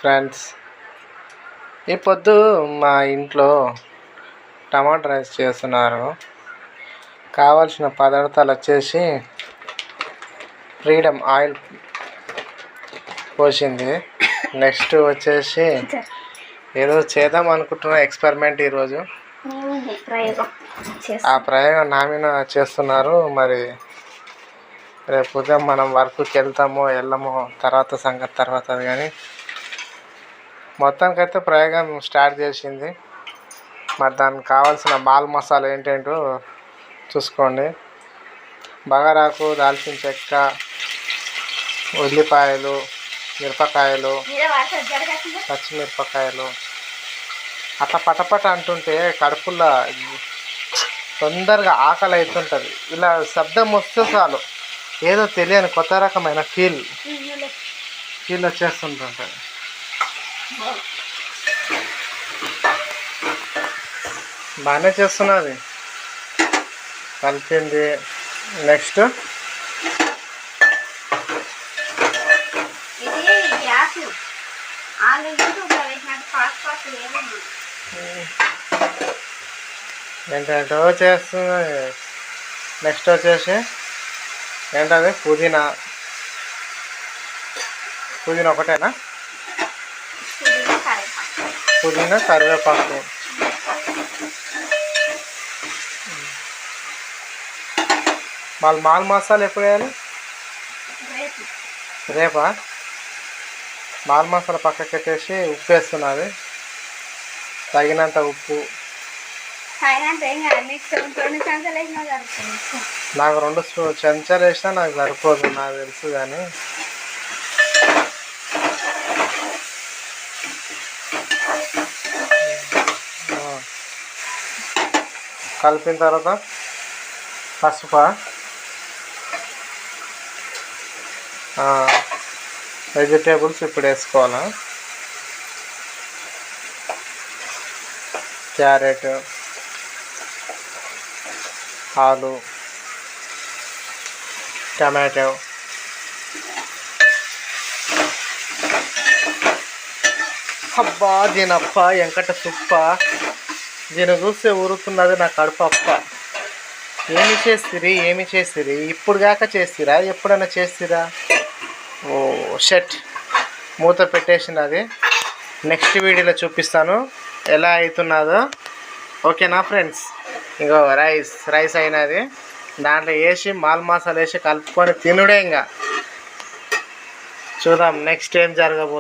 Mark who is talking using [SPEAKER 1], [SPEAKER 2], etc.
[SPEAKER 1] Friends, ఈ పొద్దు మా ఇంట్లో టమాటా రైస్ చేస్తున్నారు. కావాల్సిన పదార్థాలు వచ్చేసి ఫ్రీడమ్ ఆయిల్ పోసింది. నెక్స్ట్ వచ్చేసి ఏదో చేద్దాం అనుకుంటున్న ఎక్స్పెరిమెంట్ ఈరోజు. ఆ ప్రయోగం నా మీద చేస్తున్నారు. మరి రేపు ఉదయం మనం వర్క్కి వెళ్తామో వెళ్ళమో తర్వాత సంగతి తర్వాత, కానీ మొత్తానికైతే ప్రయోగం స్టార్ట్ చేసింది. మరి దానికి కావాల్సిన మాల్ మసాలా ఏంటేంటో చూసుకోండి. బగారాకు, దాల్చిన చెక్క, ఉల్లిపాయలు, మిరపకాయలు, పచ్చిమిరపకాయలు అట్లా పటపట అంటుంటే కడుపులో తొందరగా ఆకలి అవుతుంటుంది. ఇలా శబ్దం వస్తే చాలు ఏదో తెలియని కొత్త రకమైన ఫీల్ వచ్చేస్తుంటుంది. బాగానే చేస్తున్నది, కలిపింది. నెక్స్ట్ ఏంటంటో చేస్తుంది. నెక్స్ట్ వచ్చేసి ఏంటది, పుదీనా ఒకటేనా? పుదీనా, కరివేపాకు. మాల్ మసాలా ఎప్పుడు వేయాలి? రేపా? మాల్ మసాలా పక్కకి పెట్టేసి ఉప్పు వేస్తున్నది, తగినంత ఉప్పు. నాకు 2 చెంచాలు వేసినా నాకు సరిపోదు, నాకు తెలుసు. కానీ కలిపిన తర్వాత పసుపు, వెజిటేబుల్స్ ఇప్పుడు వేసుకోవాలా. క్యారెట్, ఆలు, టమాటో, అబ్బా దీనప్ప వెంకట సుప్ప, దీన్ని చూస్తే ఊరుతున్నది నా కడుపు. అప్ప ఏమి చేసిరి ఇప్పుడు కాక చేసిరా? ఎప్పుడైనా చేసిరా? ఓ షట్, మూత పెట్టేసినది. నెక్స్ట్ వీడియోలో చూపిస్తాను ఎలా అవుతున్నదో. ఓకేనా ఫ్రెండ్స్? ఇంకో రైస్ అయినది, దాంట్లో వేసి మాల్ మసాలా వేసి కలుపుకొని తినుడే. ఇంకా చూద్దాం నెక్స్ట్ ఏం జరగబోతుంది.